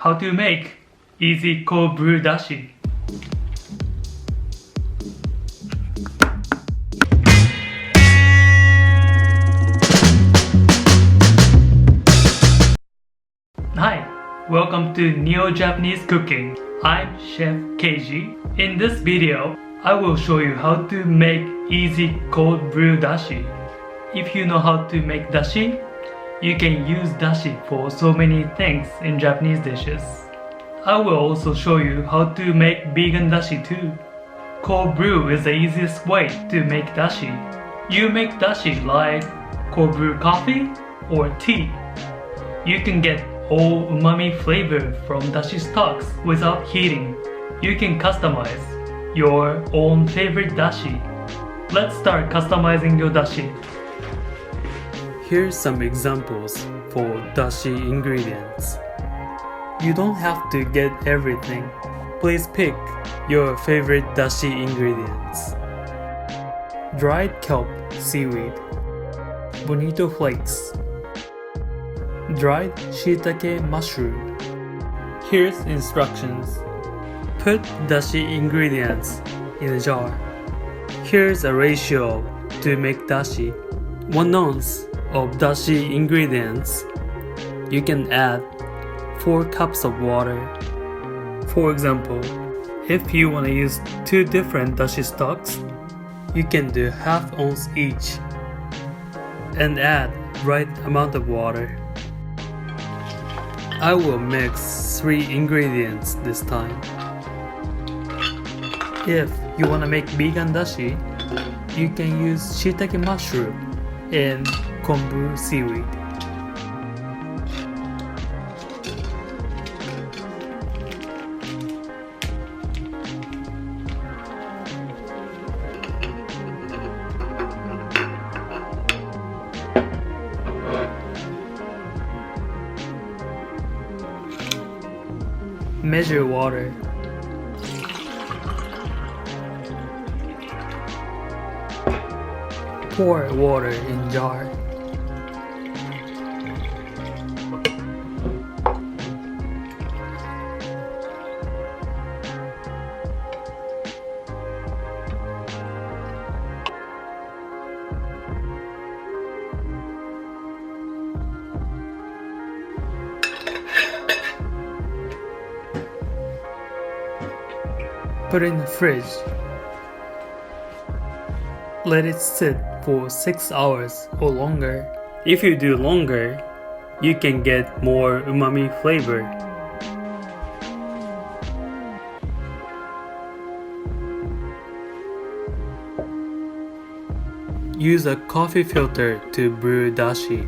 how to make easy cold brew dashi. Hi, welcome to Neo-Japanese Cooking. I'm Chef Keiji. In this video, I will show you how to make easy cold brew dashi. If you know how to make dashi, you can use dashi for so many things in Japanese dishes. I will also show you how to make vegan dashi too. Cold brew is the easiest way to make dashi. You make dashi like cold brew coffee or tea. You can get all umami flavor from dashi stocks without heating. You can customize your own favorite dashi. Let's start customizing your dashi. Here's some examples for dashi ingredients. You don't have to get everything. Please pick your favorite dashi ingredients. Dried kelp seaweed, Bonito flakes, dried shitake mushroom. Here's instructions. Put dashi ingredients in a jar. Here's a ratio to make dashi. 1 ounce of dashi ingredients. You can add 4 cups of water. For example, if you want to use 2 different dashi stocks, you can do half ounce each and add right amount of water. I will mix 3 ingredients this time. If you want to make vegan dashi, you can use shitake mushroom and kombu seaweed. Measure water. Pour water in jar. Put in the fridge. Let it sit for 6 hours or longer. If you do longer, you can get more umami flavor. Use a coffee filter to brew dashi.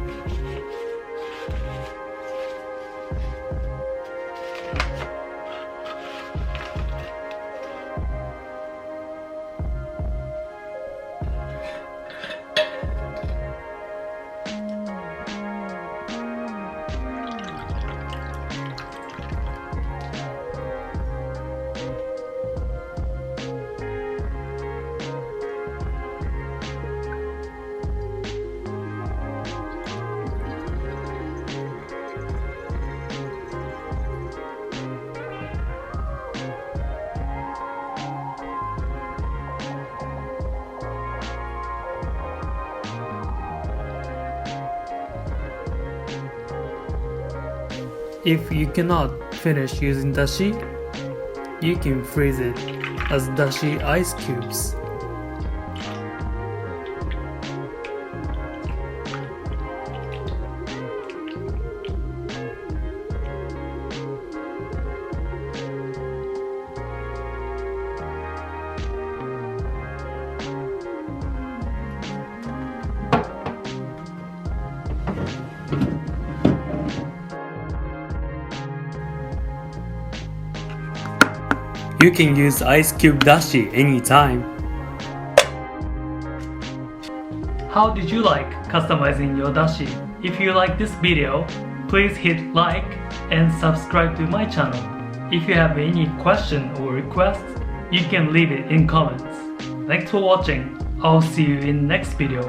If you cannot finish using dashi, you can freeze it as dashi ice cubes. You can use ice cube dashi anytime. How did you like customizing your dashi? If you like this video, please hit like and subscribe to my channel. If you have any question or requests, you can leave it in comments. Thanks for watching. I'll see you in next video.